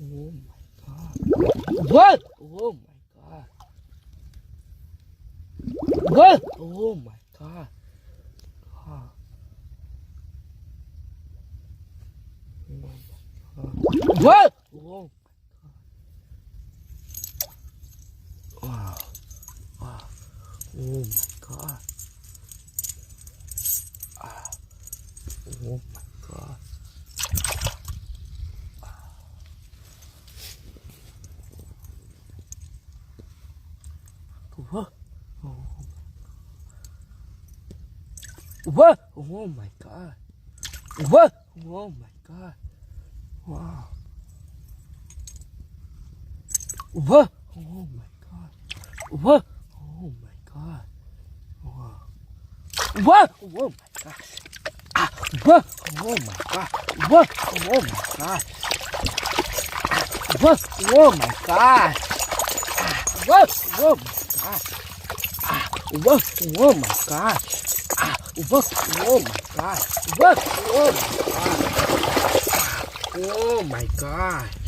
Oh my god. What? Oh my god. What? Oh my god. God. What? Oh wow. Wow. Oh my god. Oh my god. What? What? Oh my god. What? Oh my god. Wow. What? Oh my god. What? Oh my god. Wow. What? Oh my god. Ah, what? Oh my god. What? Oh my god. What? Oh my god. What? Oh my god. What? Oh my god. What? Oh my god. What? Oh my god. Oh my god.